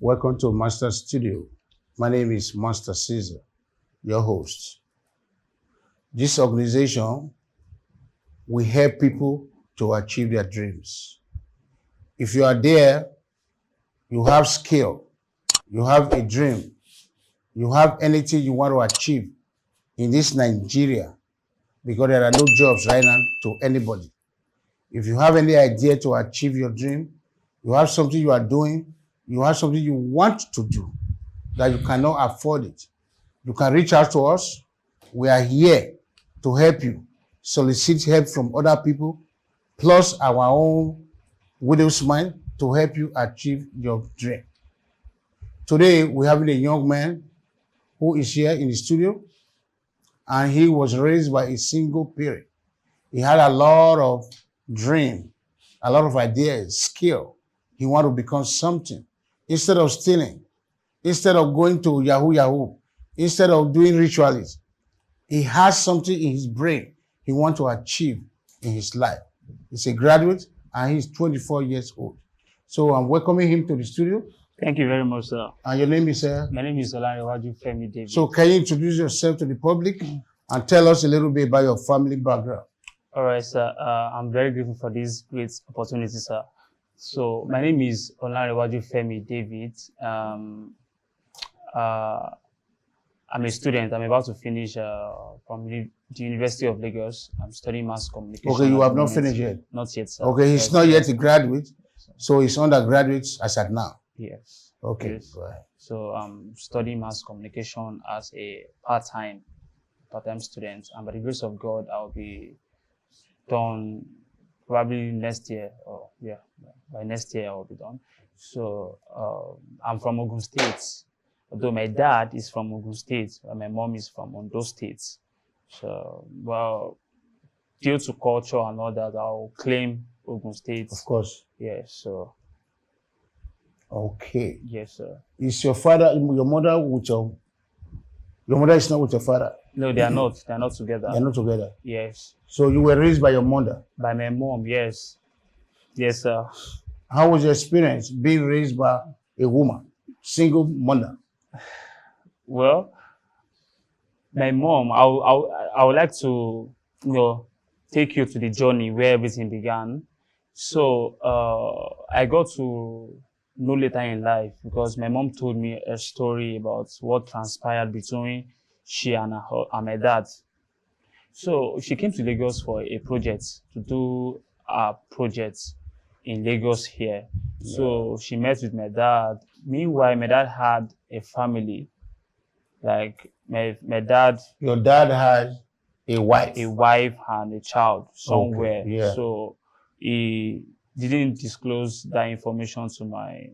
Welcome to Mastar Studio. My name is Master Caesar, your host. This organization will help people to achieve their dreams. If you are there, you have skill, you have a dream, you have anything you want to achieve in this Nigeria, because there are no jobs right now to anybody. If you have any idea to achieve your dream, you have something you are doing, you have something you want to do that you cannot afford it, you can reach out to us. We are here to help you, solicit help from other people, plus our own widow's mind to help you achieve your dream. Today, we have a young man who is here in the studio, and he was raised by a single parent. He had a lot of dream, a lot of ideas, skill. He wanted to become something. Instead of stealing, instead of going to Yahoo, instead of doing rituals, he has something in his brain he wants to achieve in his life. He's a graduate and he's 24 years old. So I'm welcoming him to the studio. Thank you very much, sir. And your name is, sir? My name is Olanrewaju Femi David. So can you introduce yourself to the public and tell us a little bit about your family background? All right, sir. I'm very grateful for this great opportunity, sir. So my name is Olanrewaju Femi David. I'm a student. I'm about to finish from the University of Lagos. I'm studying mass communication. Okay, you have not finished yet? Not yet, sir. Okay, he's not yet a graduate, so he's undergraduate as at now. Yes. Okay, Yes. go ahead. So I'm studying mass communication as a part-time student, and by the grace of God, I'll be done probably next year. Or by next year I'll be done. So I'm from Ogun State, although my dad is from Ogun State and my mom is from Ondo State. So, well, due to culture and all that, I'll claim Ogun State. Of course. Yes. So. Okay. Yes, sir. Is your father, your mother with your mother is not with your father? No, they are not. They are not together. They are not together. Yes. So you were raised by your mother? By my mom, yes. Yes, sir. How was your experience being raised by a woman, single mother? Well, my mom, I would like to, take you to the journey where everything began. So I got to know later in life because my mom told me a story about what transpired between she and my dad. So she came to Lagos for a project, to do a project in Lagos here. Yeah. So she met with my dad. Meanwhile, my dad had a family. Like my dad. Your dad had a wife. A wife and a child somewhere. Okay. Yeah. So he didn't disclose that information to my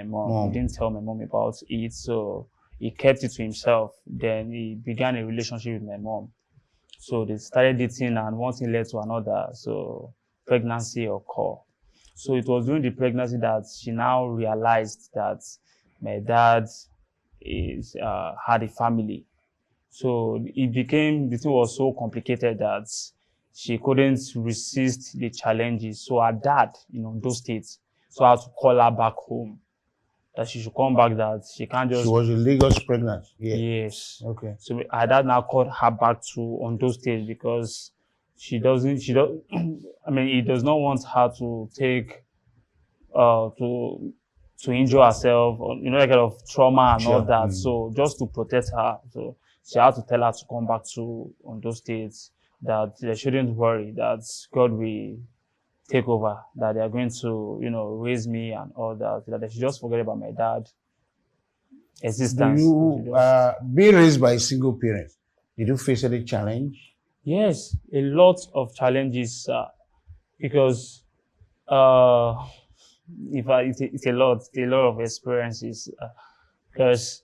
mom. He didn't tell my mom about it. So he kept it to himself. Then he began a relationship with my mom. So they started dating, and one thing led to another. So pregnancy occurred. So it was during the pregnancy that she now realized that my dad had a family. So the thing was so complicated that she couldn't resist the challenges. So her dad, those states, so I had to call her back home, that she should come back, that she can't just... She was in Lagos pregnant. Yeah. Yes. Okay. So her dad now called her back to Ondo State because he does not want her to take, to injure herself, or, that kind of trauma and all that. So just to protect her. So she had to tell her to come back to Ondo State, that they shouldn't worry, that God will take over, that they are going to, raise me and all that they should just forget about my dad's existence. Being raised by a single parent, did you face any challenge? Yes, a lot of challenges, because it's a lot of experiences, because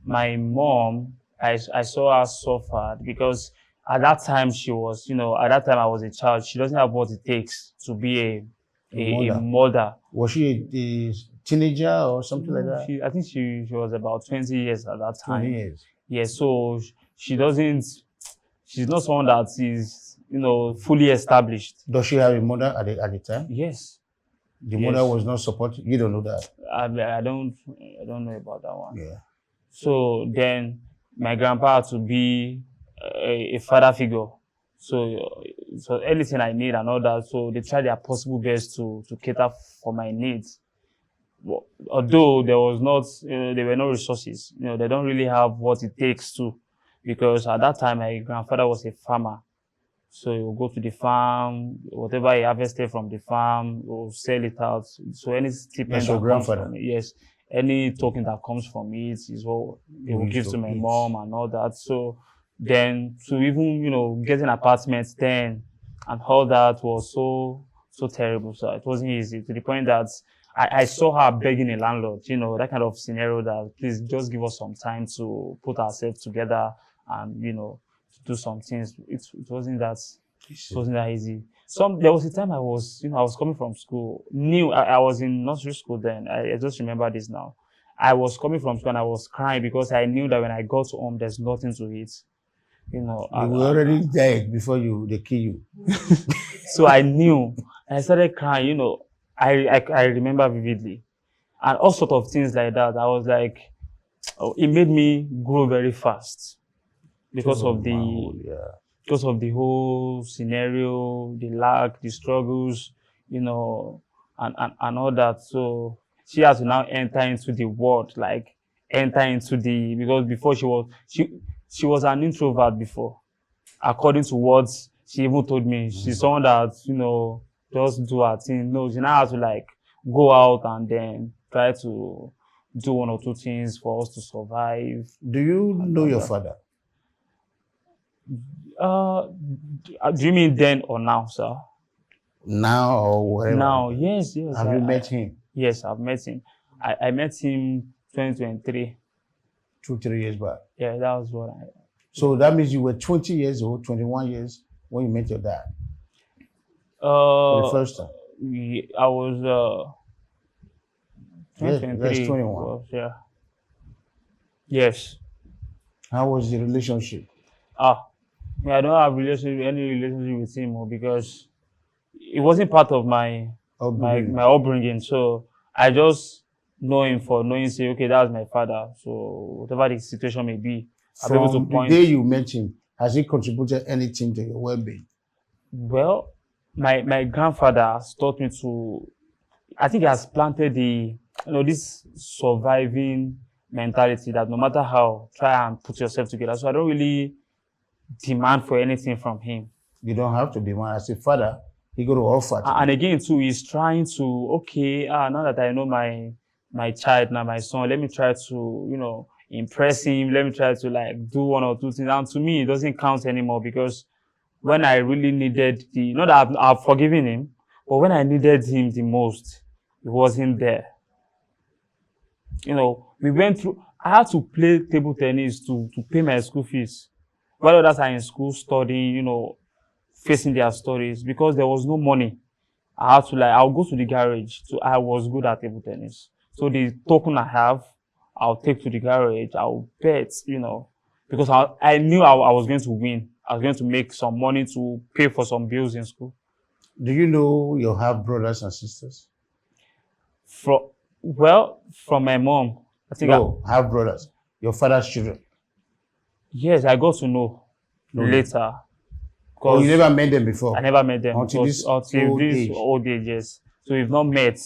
my mom, I saw her suffer, because at that time she was, at that time I was a child. She doesn't have what it takes to be a mother. Was she a teenager or something like that? I think she was about 20 years at that time. 20 years. Yeah, so she's not someone that is, fully established. Does she have a mother at the time? Yes. The mother was not supporting. You don't know that. I don't know about that one. Yeah. So then my grandpa had to be a father figure. So anything I need and all that. So they tried their possible best to cater for my needs. Well, although there was not, there were no resources. They don't really have what it takes to, because at that time my grandfather was a farmer. So he will go to the farm, whatever he harvested from the farm, he will sell it out. So any stipend That's your grandfather? yes, any token that comes from it is what he will give to my mom and all that. So then to even, get an apartment then and all that was so terrible. So it wasn't easy, to the point that I saw her begging a landlord, that kind of scenario, that please just give us some time to put ourselves together and, do some things. It wasn't that easy. There was a time I was coming from school, I was in nursery school then. I just remember this now. I was coming from school and I was crying because I knew that when I got home, there's nothing to eat. You were already dead before they kill you. So I knew. And I started crying, I remember vividly. And all sorts of things like that. I was like, it made me grow very fast. Because of the whole scenario, the lack, the struggles, and all that. So she has to now enter into the world, because before she was an introvert before. According to what she even told me, she's someone that, just do her thing. No, she now has to go out and then try to do one or two things for us to survive. Do you know your father? Do you mean then or now, sir? Now or whatever? Now, yes. Have you met him? Yes, I've met him. I met him 2023. 2-3 years back? Yeah, that was what So that means you were 20 years old, 21 years when you met your dad? For the first time? I was 2023. That's 21. Yeah. Yes. How was the relationship? I don't have any relationship with him because it wasn't part of my upbringing. So I just know him for knowing, say, okay, that's my father. So whatever the situation may be, I'll be able to point. The day you met him, has he contributed anything to your well-being? Well, my grandfather has taught me I think he has planted this surviving mentality that no matter how, try and put yourself together. So I don't really demand for anything from him. You don't have to demand. As a father, he got to offer. And again, too, he's trying to, now that I know my child, now my son, let me try to, impress him. Let me try to do one or two things. And to me, it doesn't count anymore, because when I really needed not that I've forgiven him, but when I needed him the most, he wasn't there. We went through, I had to play table tennis to pay my school fees. While others are in school studying, facing their stories, because there was no money. I had to I'll go to the garage. So I was good at table tennis. So the token I have, I'll take to the garage. I'll bet, because I knew I was going to win. I was going to make some money to pay for some bills in school. Do you know you have brothers and sisters? From my mom. I think have brothers. Your father's children. Yes, I got to know later. Oh, you never met them before? I never met them until this old age, yes. So we've not met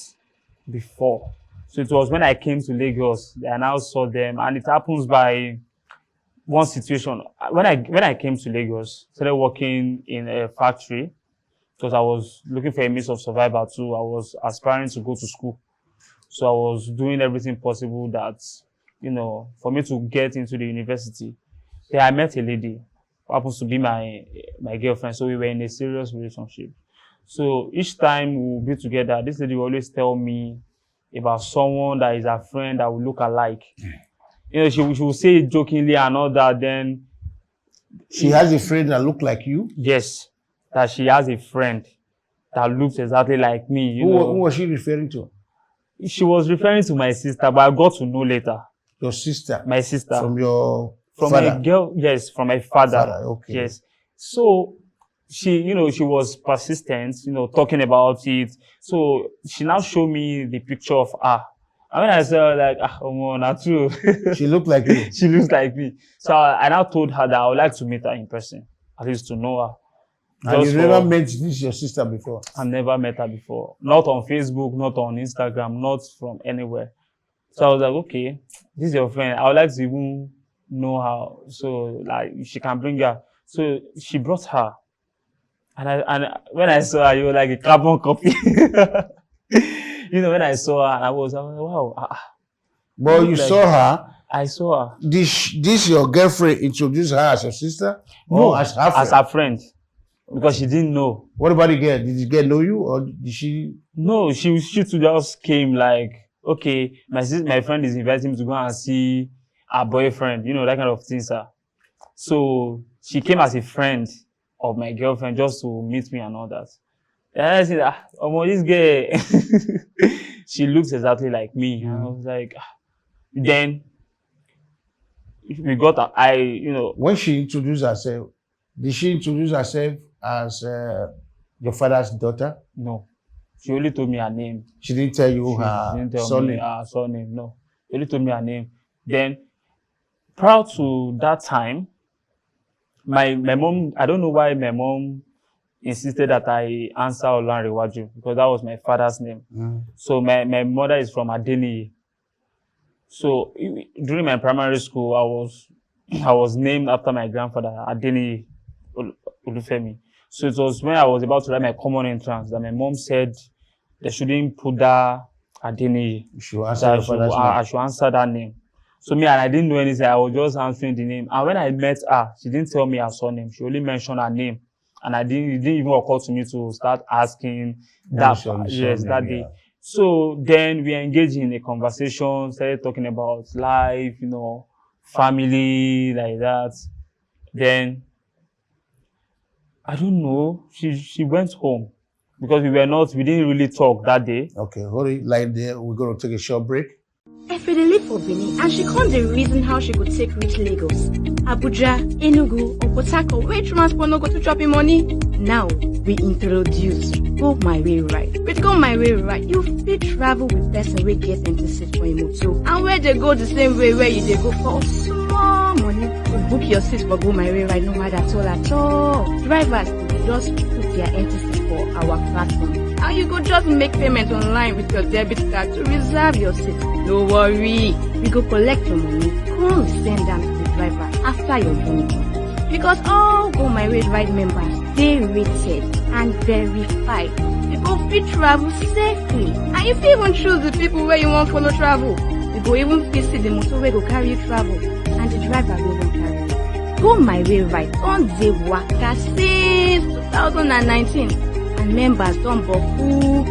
before. So it was when I came to Lagos that I now saw them, and it happens by one situation. When I came to Lagos, started working in a factory, because I was looking for a means of survival too. I was aspiring to go to school. So I was doing everything possible that, for me to get into the university. Yeah, I met a lady who happens to be my girlfriend. So we were in a serious relationship. So each time we'll be together, this lady will always tell me about someone that is a friend that will look alike. She will say it jokingly and all that. Then she has a friend that look like you? Yes, that she has a friend that looks exactly like me. Who was she referring to? She was referring to my sister, but I got to know later. Your sister? My sister. From your From father? my girl, yes, from my father. Okay. Yes. So she was persistent, talking about it. So she now showed me the picture of her. And when I saw her, like, oh, not true. She looked like you. She looks like me. So I now told her that I would like to meet her in person, at least to know her. And you never met your sister before? I've never met her before. Not on Facebook, not on Instagram, not from anywhere. So I was like, okay, this is your friend. I would like to even know her. So like she can bring her. So she brought her. And when I saw her, you were like a carbon copy. When I saw her, I was like, wow. But you saw her? I saw her. This your girlfriend introduced her as your sister? No, as her friend? As her friend. Because she didn't know. What about the girl? Did the girl know you, or did she? No, she too just came like, okay, my friend is inviting me to go and see her boyfriend, that kind of thing, sir. So she came as a friend of my girlfriend just to meet me and all that. And I said, this girl, she looks exactly like me. And I was like, then we got, When she introduced herself, did she introduce herself as your father's daughter? No. She only told me her name. She didn't tell you her surname? Her surname, no. She only told me her name. Then, prior to that time, my mom, I don't know why my mom insisted that I answer Olanrewaju, because that was my father's name. So my mother is from Adeniyi. So during my primary school, I was named after my grandfather, Adeniyi Olufemi. So it was when I was about to write my common entrance that my mom said they shouldn't put that Adeniyi. I should answer that name. So me, and I didn't know anything. I was just answering the name. And when I met her, she didn't tell me her surname. She only mentioned her name. And it didn't even occur to me to start asking that day. Yeah. So then we engaged in a conversation, started talking about life, family, like that. Then, I don't know, she went home because we didn't really talk that day. Okay, hold it like there. We're going to take a short break. Efe dey live for Benin and she can't reason how she could take reach Lagos, Abuja, Enugu, or Port Harcourt where transport no go to chop money. Now we introduce Go My Way Ride. With Go My Way Ride, you fit travel with person wey get empty seat for a motor and where they go the same way where you dey go for small money. To book your seat for Go My Way Ride no matter at all. Drivers just put their empty seat for our platform. And you go just make payment online with your debit card to reserve your seat. No worry, we go collect your money, come send them to the driver after your journey. Because all Go My Way Ride members, they rated and verified. You go fit travel safely. And you fit even choose the people where you want follow travel. You go even visit the motor where go carry you travel. And the driver will even carry you. Go My Way Ride on the waka since 2019. And members don't bofu.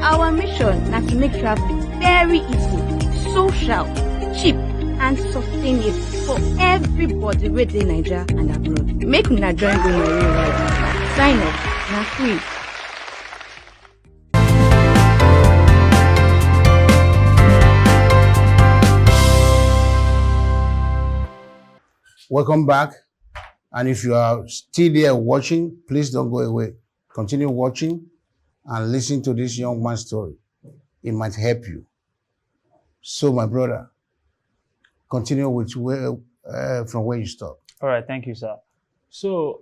Our mission is to make travel very easy, social, cheap, and sustainable for everybody within Nigeria and abroad. Make una join Go My Way Ride. Sign up, na free. Welcome back. And if you are still there watching, please don't go away. Continue watching and listen to this young man's story. It might help you. So, my brother, continue with from where you stopped. All right, thank you, sir. So,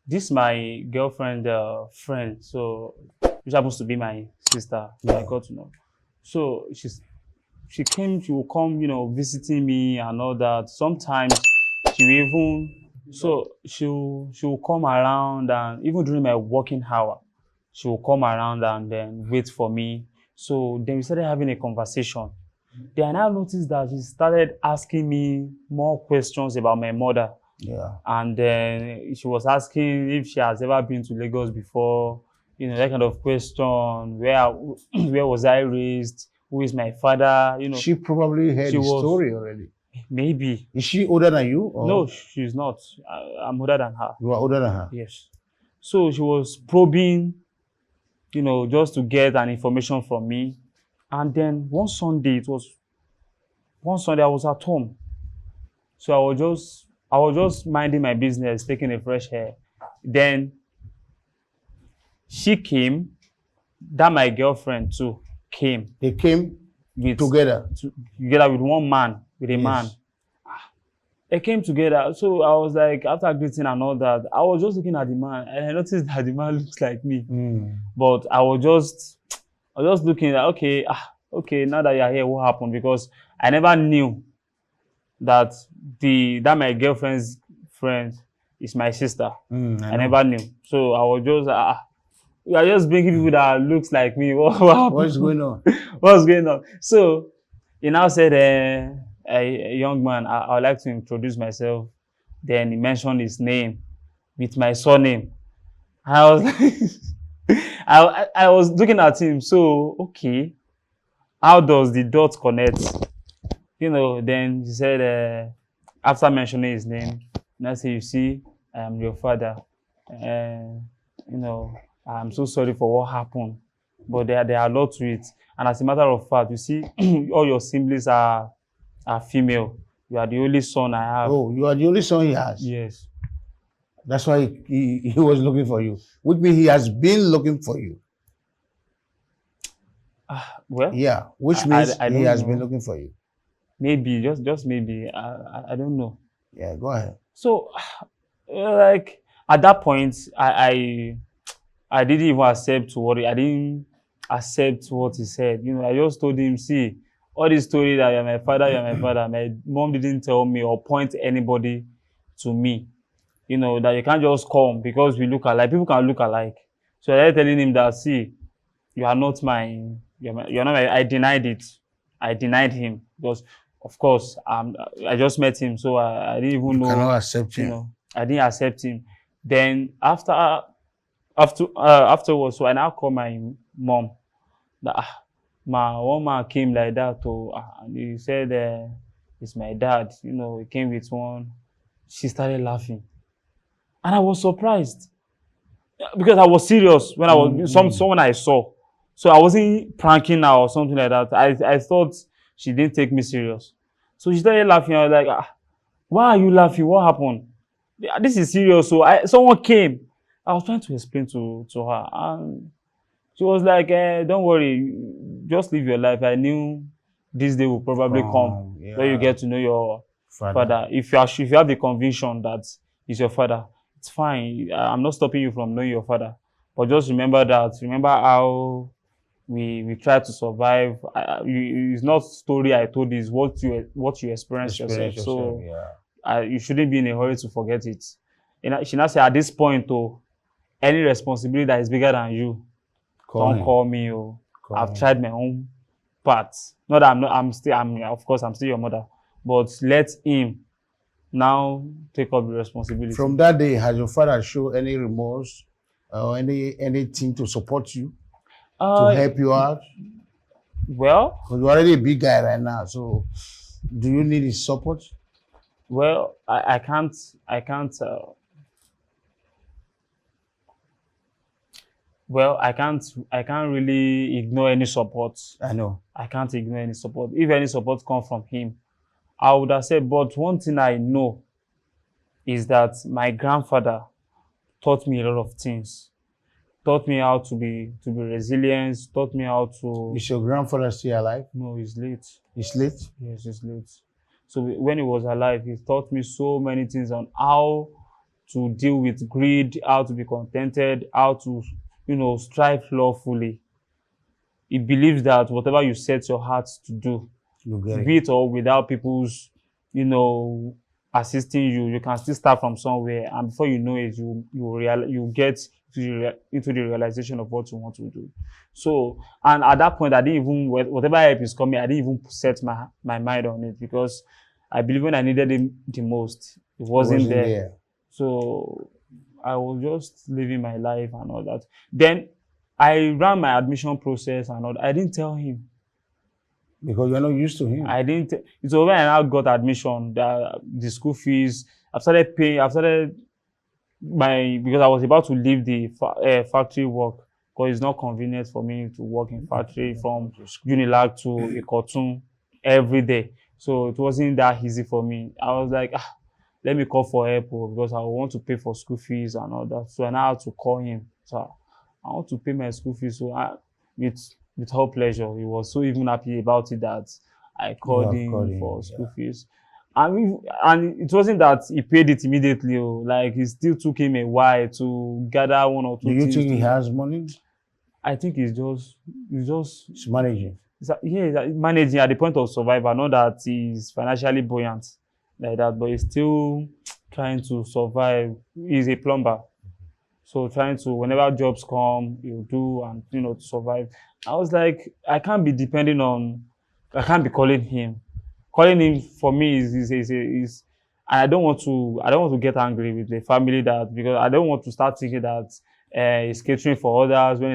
this is my girlfriend friend, so which happens to be my sister. Yeah. I got to know. So she will come, visiting me and all that. Sometimes she'll come around, and even during my working hour, she will come around and then wait for me. So then we started having a conversation. Then I noticed that she started asking me more questions about my mother. Yeah. And then she was asking if she has ever been to Lagos before, that kind of question. Where was I raised? Who is my father? She probably heard the story already. Maybe. Is she older than you? Or? No, she's not. I'm older than her. You are older than her? Yes. So she was probing, just to get an information from me. And then one Sunday I was at home. So I was just minding my business, taking a fresh air. Then she came, that my girlfriend too came. They came with together. Together with one man, with a Yes. man. They came together. So I was like, after greeting and all that, I was just looking at the man and I noticed that the man looks like me. But I was just looking at, okay, now that you're here, what happened? Because I never knew that that my girlfriend's friend is my sister. I never knew. So I was just, we are just bringing people that looks like me. What's going on? What's going on? So he now said, a young man, I would like to introduce myself. Then he mentioned his name with my surname. I was like, I was looking at him. So, okay, how does the dots connect? Then he said, after mentioning his name, and I said, you see, I am your father. I'm so sorry for what happened. But there are a lot to it. And as a matter of fact, you see, all your siblings are female. You are the only son I have. Oh, you are the only son he has? Yes. That's why he was looking for you. Which means he has been looking for you. Well, yeah, which means he has been know. looking for you. Maybe, just maybe. I don't know. Yeah, go ahead. So, like, at that point, I didn't even accept what I didn't accept what he said. I just told him, see, all this story that you're my father, my mom didn't tell me or point anybody to me. That you can't just come because we look alike. People can look alike. So I started telling him that, see, you are not you're not my, I denied it. I denied him because, of course, I just met him, so I didn't even know. Cannot accept him. I didn't accept him. Then afterwards, so I now call my mom. That my one man came like that, and he said, it's my dad. He came with one. She started laughing, and I was surprised because I was serious when I was someone I saw. So I wasn't pranking her or something like that. I thought she didn't take me serious. So she started laughing. I was like, why are you laughing? What happened? This is serious. So someone came. I was trying to explain to her. And she was like, don't worry. Just live your life. I knew this day will probably come where you get to know your father. If you have the conviction that he's your father, it's fine. I'm not stopping you from knowing your father. But just remember that. Remember how we try to survive. It's not story I told, it's what you experience yourself. So you shouldn't be in a hurry to forget it. And she now said, at this point, any responsibility that is bigger than you, don't call me. I've tried my own part. Not that of course I'm still your mother, but let him now take up the responsibility. From that day, has your father shown any remorse or anything to support you? To help you out? Well, because you're already a big guy right now, so do you need his support? Well, I can't really ignore any support. I know. I can't ignore any support. If any support comes from him, I would have said, but one thing I know is that my grandfather taught me a lot of things. Taught me how to be resilient, taught me how to... Is your grandfather still alive? No, he's late. He's late? Yes, he's late. So when he was alive, he taught me so many things on how to deal with greed, how to be contented, how to, strive lawfully. He believes that whatever you set your heart to do, be it or without people's, assisting you, you can still start from somewhere, and before you know it, you get into the realization of what you want to do. So, and at that point, I didn't even, whatever help is coming, I didn't even set my mind on it, because I believe when I needed it the most, it wasn't there. So I was just living my life and all that. Then I ran my admission process and all that. I didn't tell him. Because you're not used to him. I didn't. It's when I now got admission, the school fees. I started paying. because I was about to leave the factory work, because it's not convenient for me to work in factory from Unilag to Ikotun every day. So it wasn't that easy for me. I was like, let me call for help because I want to pay for school fees and all that. So I now had to call him. So I want to pay my school fees. So with all pleasure, he was so even happy about it that I called him for school fees. And it wasn't that he paid it immediately. Like it still took him a while to gather one or two Do you things. think he has money? I think he's managing. He's managing at the point of survival. Not that he's financially buoyant like that, but he's still trying to survive. He's a plumber. So trying to, whenever jobs come, he'll do and, to survive. I was like, I can't be calling him. Calling him for me is I don't want to get angry with the family because I don't want to start thinking that he's catering for others so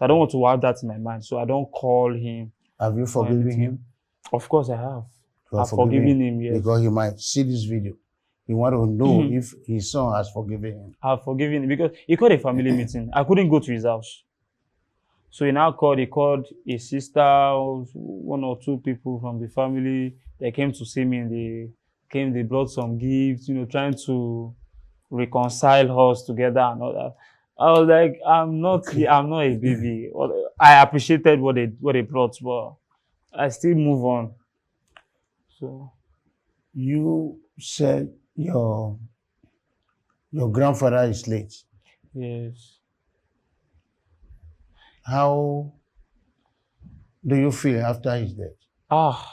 I don't want to have that in my mind. So I don't call him. Have you forgiven him? Of course I have. I've forgiven him, yes. Because he might see this video. He want to know if his son has forgiven him. I've forgiven him because he called a family meeting. I couldn't go to his house. So he called his sister, one or two people from the family. They came to see me and they brought some gifts, trying to reconcile us together and all that. I was like, I'm not a baby. I appreciated what they brought, but I still move on. So you said your grandfather is late. Yes. How do you feel after his death? Oh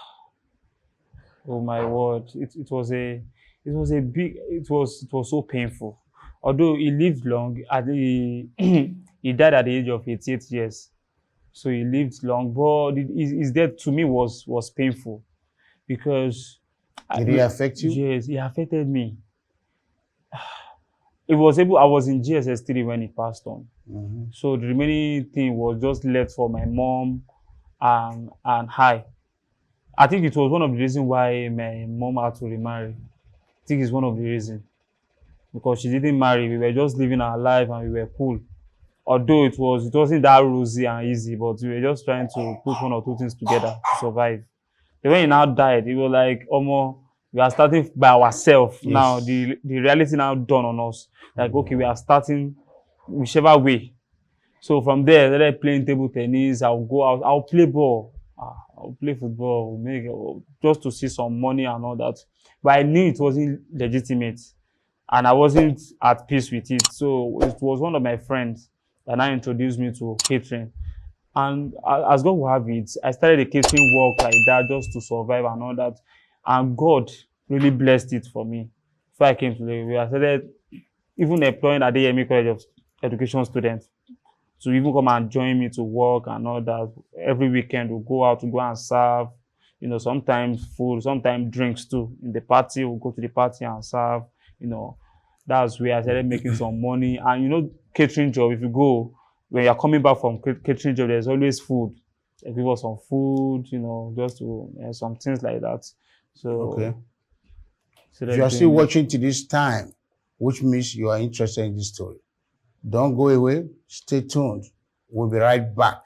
my word! It was so painful. Although he lived long, he died at the age of 88 years. So he lived long, but his death to me was painful because. Did it affect you? Yes, it affected me. I was in GSS3 when he passed on. Mm-hmm. So the remaining thing was just left for my mom and I think it was one of the reasons why my mom had to remarry. I think it's one of the reasons. Because she didn't marry, we were just living our life and we were cool. Although it wasn't that rosy and easy, but we were just trying to put one or two things together to survive. But when he now died, it was like, we are starting by ourselves. Yes. Now, the reality now dawned on us. Like, okay, we are starting whichever way. So from there, I started playing table tennis. I'll go out, I'll play ball. I'll play football, just to see some money and all that. But I knew it wasn't legitimate. And I wasn't at peace with it. So it was one of my friends that now introduced me to catering. And as God will have it, I started a catering work like that just to survive and all that. And God really blessed it for me. Before I came to I started even employing at the AME College of Education students to even come and join me to work and all that. Every weekend we'll go out to go and serve, sometimes food, sometimes drinks too. In the party, we'll go to the party and serve, That's where I started making some money. And catering job, if you go, when you're coming back from catering job, there's always food. They give us some food, just to some things like that. So okay. So if you are still watching to this time, which means you are interested in this story, don't go away. Stay tuned. We'll be right back.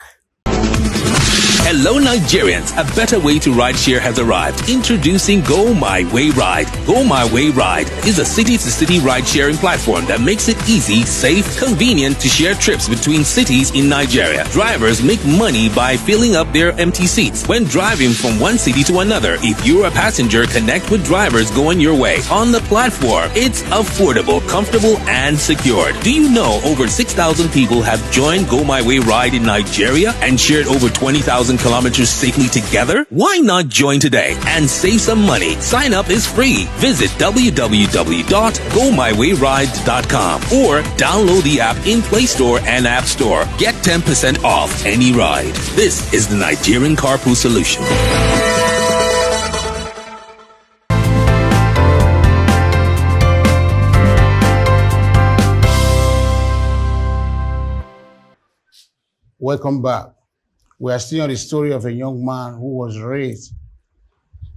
Hello, Nigerians. A better way to ride share has arrived. Introducing Go My Way Ride. Go My Way Ride is a city-to-city ride-sharing platform that makes it easy, safe, convenient to share trips between cities in Nigeria. Drivers make money by filling up their empty seats when driving from one city to another. If you're a passenger, connect with drivers going your way. On the platform, it's affordable, comfortable, and secured. Do you know over 6,000 people have joined Go My Way Ride in Nigeria and shared over 20,000 kilometers safely together? Why not join today and save some money? Sign up is free. Visit www.gomywayride.com or download the app in Play Store and App Store. Get 10% off any ride. This is the Nigerian Carpool Solution. Welcome back. We are still on the story of a young man who was raised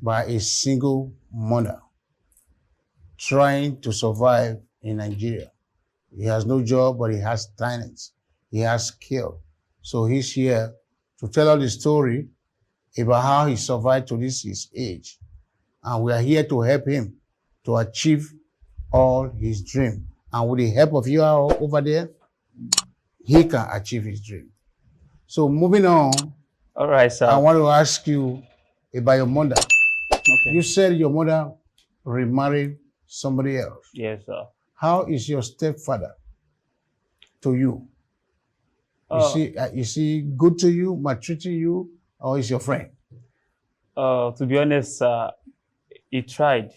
by a single mother, trying to survive in Nigeria. He has no job, but he has talent. He has skill. So he's here to tell us the story about how he survived to this his age. And we are here to help him to achieve all his dream. And with the help of you all over there, he can achieve his dream. So moving on, All right, sir. I want to ask you about your mother. Okay. You said your mother remarried somebody else. Yes, sir. How is your stepfather to you? Is he good to you, maltreating you, or is your friend? To be honest, he tried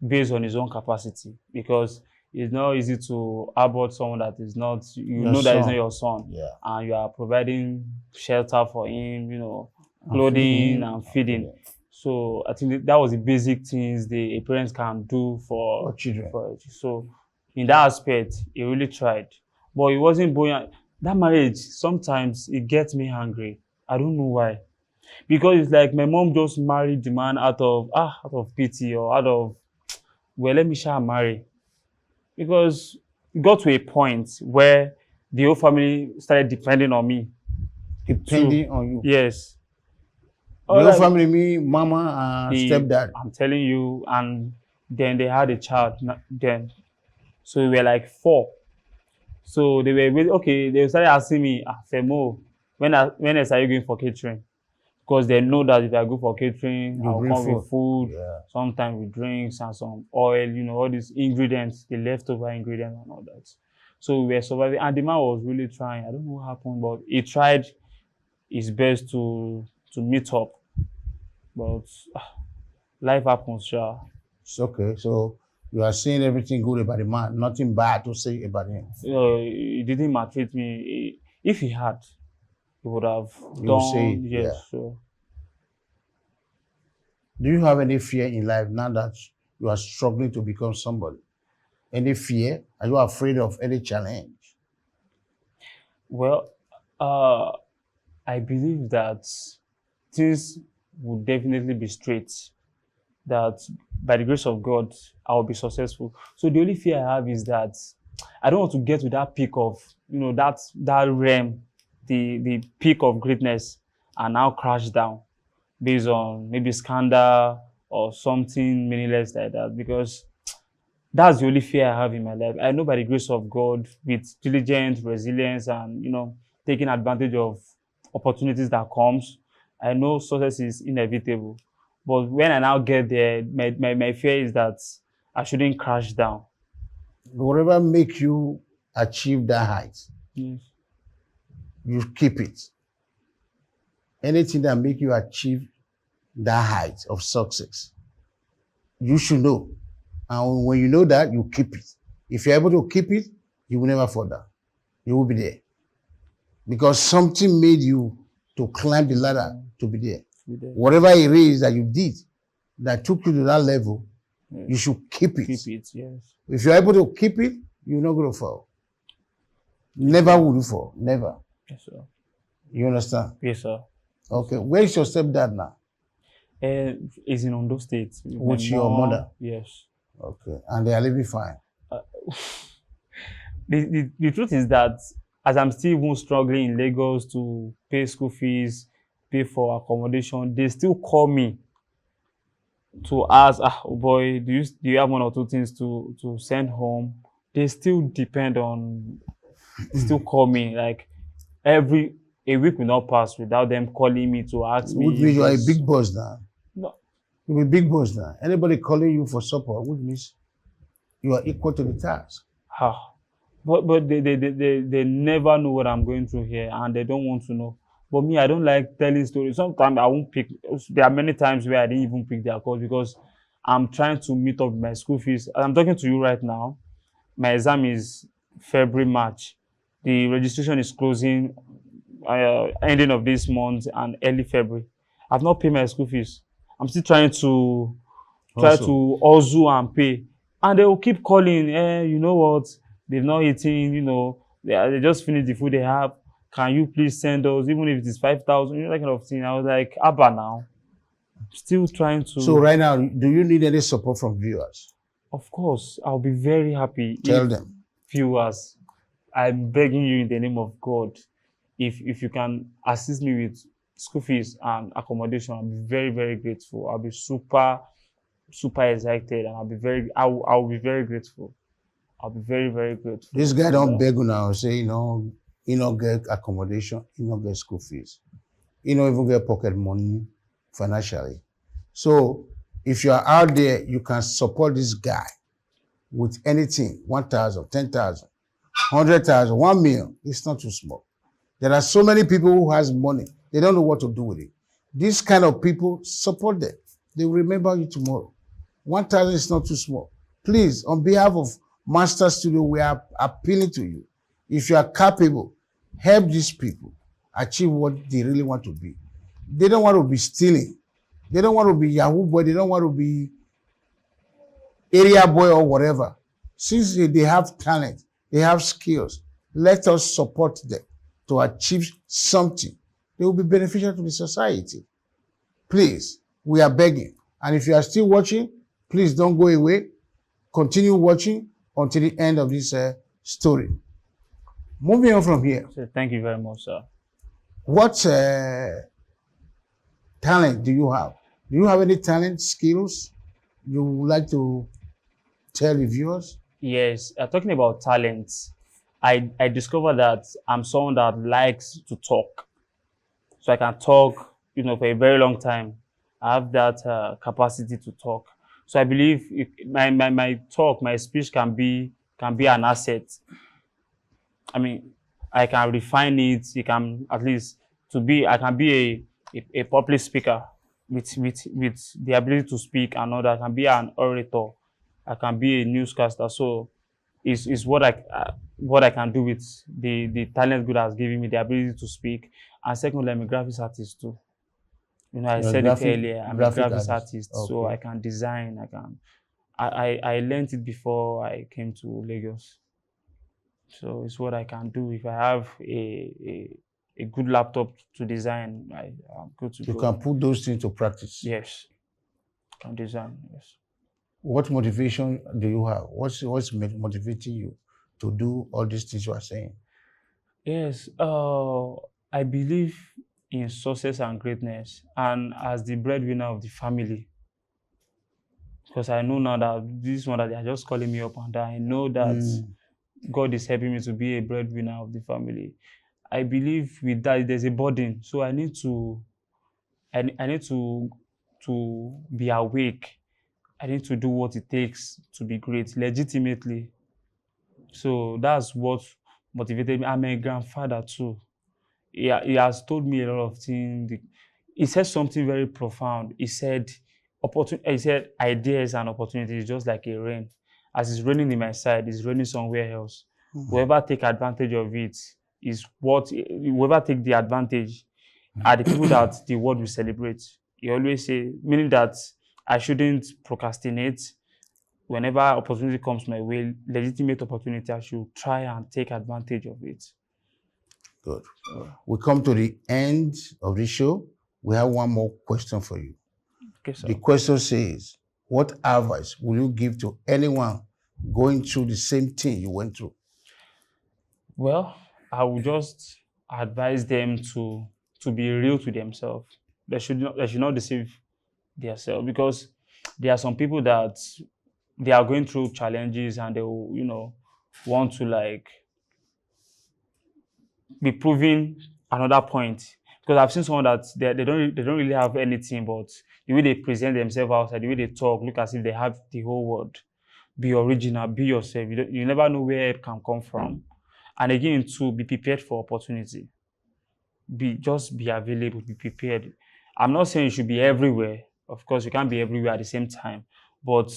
based on his own capacity, because it's not easy to abort someone that is not, you Your know, that is son. not your son. Yeah. And you are providing shelter for him, you know, And clothing feeding. and feeding. So I think that was the basic things a parents can do For children. So in that aspect, he really tried. But it wasn't buoyant. That marriage, sometimes it gets me angry. I don't know why. Because it's like my mom just married the man out of pity, or out of, well, let me shall marry. Because it got to a point where the whole family started depending on me. Depending on you. Yes. The whole family, me, mama, and stepdad. I'm telling you, and then they had a child then. So we were like 4. So they were okay, they started asking me, Femo, when else are you going for catering? Because they know that if I go for catering, I'll come with food, sometimes with drinks and some oil, you know, all these ingredients, the leftover ingredients and all that. So we were surviving, and the man was really trying. I don't know what happened, but he tried his best to meet up. But life happens, sure. It's okay. So you are saying everything good about the man, nothing bad to say about him. He didn't maltreat me. If he had, he would have done. Yes. Yeah. So. Do you have any fear in life now that you are struggling to become somebody? Any fear? Are you afraid of any challenge? Well, I believe that things will definitely be straight. That by the grace of God, I will be successful. So the only fear I have is that I don't want to get to that peak of, you know, that realm, the peak of greatness, and now crash down based on maybe scandal or something meaningless like that. Because that's the only fear I have in my life. I know by the grace of God, with diligence, resilience, and, you know, taking advantage of opportunities that comes, I know success is inevitable. But when I now get there, my fear is that I shouldn't crash down. Whatever make you achieve that height, yes, you keep it. Anything that make you achieve that height of success, you should know. And when you know that, you keep it. If you're able to keep it, you will never fall down. You will be there. Because something made you to climb the ladder to be there. Whatever it is that you did that took you to that level, yes, you should keep it. Keep it, yes. If you're able to keep it, you're not going to fall. Never will you fall. Never. Yes, sir. You understand? Yes, sir. Okay. Where's your stepdad now? He's in Ondo State. With your mother? Yes. Okay. And they are living fine? The truth is that as I'm still even struggling in Lagos to pay school fees, pay for accommodation, they still call me to ask, oh boy, do you have 1 or 2 things to send home? They still depend on, still call me. Like a week will not pass without them calling me to ask me. Which means you are a big boss now. No. You're a big boss now. Anybody calling you for support, which means you are equal to the task. But they never know what I'm going through here, and they don't want to know. But me, I don't like telling stories. Sometimes I won't pick. There are many times where I didn't even pick their calls because I'm trying to meet up with my school fees. I'm talking to you right now. My exam is February, March. The registration is closing ending of this month and early February. I've not paid my school fees. I'm still trying to hustle and pay. And they will keep calling, you know what? They've not eaten, you know, they just finished the food they have. Can you please send us, even if it is 5,000, you know, that kind of thing. I was like, Abba now. Still trying to. So right now, do you need any support from viewers? Of course, I'll be very happy. Tell them. Viewers, I'm begging you in the name of God, if you can assist me with school fees and accommodation, I'll be very, very grateful. I'll be super, super excited, and I'll be very grateful. I'll be very, very grateful. This guy don't beg you now, say, he don't get accommodation, he don't get school fees. He don't even get pocket money financially. So if you are out there, you can support this guy with anything, 1,000, 10,000, 100,000, 1 million. It's not too small. There are so many people who has money. They don't know what to do with it. These kind of people, support them. They will remember you tomorrow. 1,000 is not too small. Please, on behalf of Mastar Studio, we are appealing to you. If you are capable, help these people achieve what they really want to be. They don't want to be stealing. They don't want to be Yahoo boy. They don't want to be area boy or whatever. Since they have talent, they have skills, let us support them to achieve something. They will be beneficial to the society. Please, we are begging. And if you are still watching, please don't go away. Continue watching until the end of this story. Moving on from here. So thank you very much, sir. What talent do you have? Do you have any talent, skills you would like to tell the viewers? Yes, talking about talents, I discovered that I'm someone that likes to talk. So I can talk, for a very long time. I have that capacity to talk. So I believe my speech can be an asset. I mean, I can refine it. I can be a public speaker with the ability to speak and all that. I can be an orator. I can be a newscaster. So it's what I can do with the talent God has given me, the ability to speak. And secondly, I'm a graphics artist too. I said it earlier, I'm a graphics artist, okay. So I can design, I learned it before I came to Lagos. So it's what I can do. If I have a good laptop to design, I'm good to go. You can put those things to practice. Yes, I can design, yes. What motivation do you have? What's motivating you to do all these things you are saying? Yes, I believe in success and greatness, and as the breadwinner of the family, because I know now that this one that they are just calling me up, and I know that God is helping me to be a breadwinner of the family. I believe with that there's a burden, so I need to be awake. I need to do what it takes to be great legitimately. So that's what motivated me. I'm a grandfather too. He has told me a lot of things. He said something very profound. He said, ideas and opportunities just like a rain. As it's raining in my side, it's raining somewhere else. Whoever take advantage of it is whoever take the advantage are the people that the world will celebrate. He always say, meaning that I shouldn't procrastinate. Whenever opportunity comes my way, legitimate opportunity, I should try and take advantage of it. Good. We come to the end of the show. We have one more question for you. Okay, sir. The question says, what advice will you give to anyone going through the same thing you went through? Well, I would just advise them to be real to themselves. They should not deceive themselves, because there are some people that they are going through challenges and they will, want to be proving another point. Because I've seen someone that they don't really have anything, but the way they present themselves outside, the way they talk, look as if they have the whole world. Be original, be yourself. You never know where it can come from. And again, to be prepared for opportunity. Just be available, be prepared. I'm not saying you should be everywhere. Of course, you can't be everywhere at the same time, but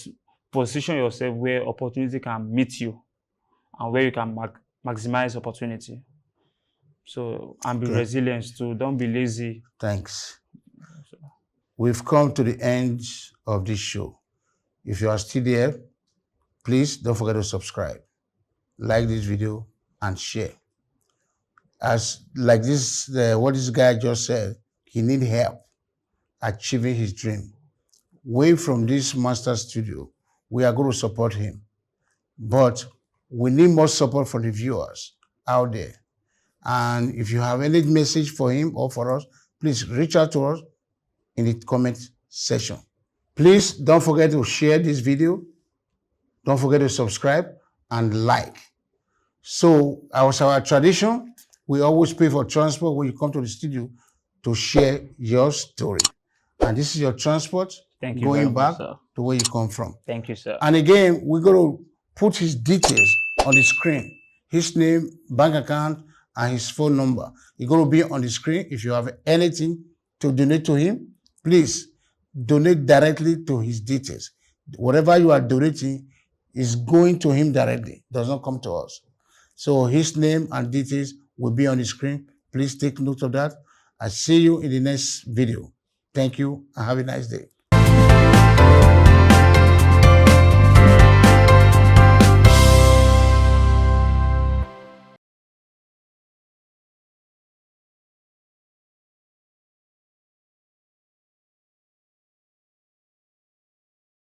position yourself where opportunity can meet you and where you can maximize opportunity. So, and be resilient too. Don't be lazy. Thanks. We've come to the end of this show. If you are still there, please don't forget to subscribe, like this video, and share. What this guy just said, he needs help achieving his dream. Way from this Mastar Studio, we are going to support him. But we need more support from the viewers out there. And if you have any message for him or for us, please reach out to us in the comment section. Please don't forget to share this video. Don't forget to subscribe and like. So, as our tradition, we always pay for transport when you come to the studio to share your story. And this is your transport Thank you very going much, back sir. to where you come from. Thank you, sir. And again, we're going to put his details on the screen. His name, bank account, and his phone number. It's going to be on the screen. If you have anything to donate to him, please donate directly to his details. Whatever you are donating is going to him directly. It does not come to us. So his name and details will be on the screen. Please take note of that. I'll see you in the next video. Thank you and have a nice day.